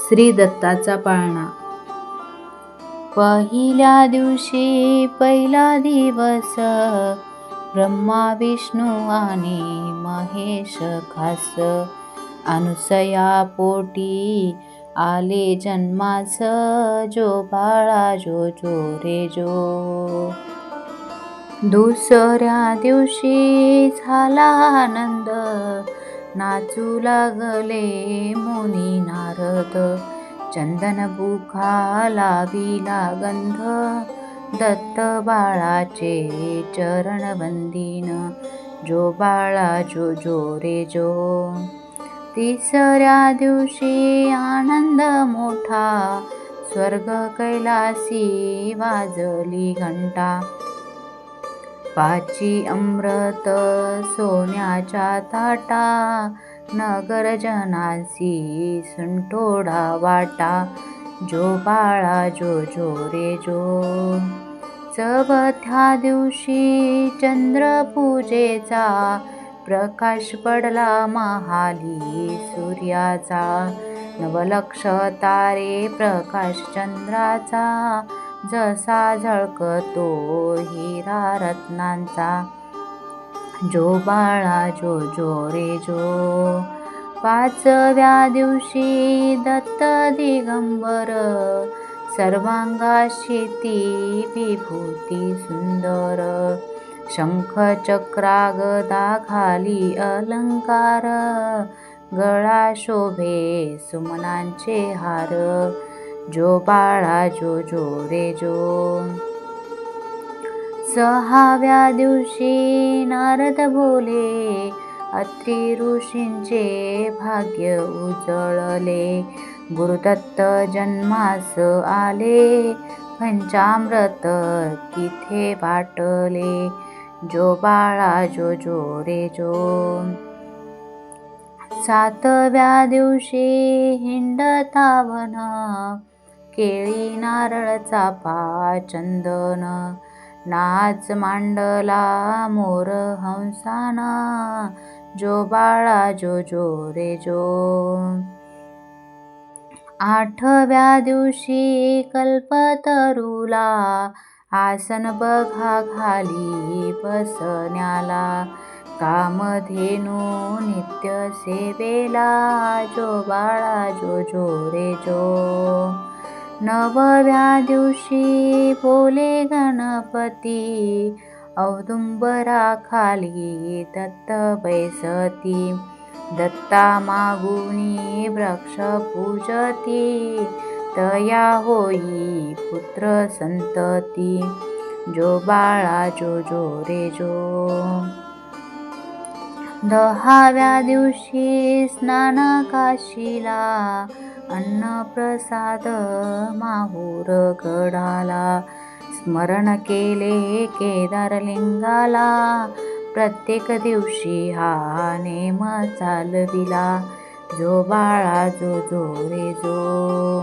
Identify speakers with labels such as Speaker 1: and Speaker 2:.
Speaker 1: श्री दत्ताचा पाळणा. पहिल्या दिवशी पहिला दिवस, ब्रह्मा विष्णू आणि महेश खास. अनुसया पोटी आले जन्मास, जो बाळा जो जो रे जो. दुसऱ्या दिवशी झाला आनंद, नाचू लागले मुनी नारद. चंदन बुखा लाविला गंध, दत्त बाळाचे चरण वंदीन. जो बाळा जो जो रे जो. तिसऱ्या दिवशी आनंद मोठा, स्वर्ग कैलासी वाजली घंटा. पाची अमृत सोन्याच्या ताटा, नगर जनासी सुंटोडा वाटा. जो बाळा जो जो रे जो. चौथ्या दिवशी चंद्र पूजेचा, प्रकाश पडला महाली सूर्याचा. नवलक्ष तारे प्रकाश चंद्राचा, जसा झळकतो हिरा रत्नांचा. जो बाळा जो जो रे जो. पाचव्या दिवशी दत्त दिगंबर, सर्वांगाशी ती विभूती सुंदर. शंख चक्रा गदा खाली अलंकार, गळा शोभे सुमनांचे हार. जो बाळा जो जो रे जो. सहाव्या दिवशी नारद बोले, अत्री ऋषींचे भाग्य उजळले. गुरुदत्त जन्मास आले, पंचामृत तिथे वाटले. जो बाळा जो जो रे जो. सातव्या दिवशी हिंडता वन, केळी नारळ चाफा चंदन. नाच मांडला मोर हंसाना, जो बाळा जो जो रे जो. आठव्या दिवशी कल्पतरूला, आसन बघा खाली बसण्याला. कामधेनू नित्य सेवेला, जो बाळा जो जो रे जो. नवव्या दिवशी बोले गणपती, औदुंबरा खाली दत्त बैसती. दत्ता मागुनी वृक्ष पूजती, तया होई पुत्र संतती. जो बाळा जो जो रे जो. दहाव्या दिवशी स्नान काशीला, अन्न प्रसाद माहूर गडाला. स्मरण केले केदारलिंगाला, प्रत्येक दिवशी हा नेम चालविला. जो बाळा जो जो रे जो.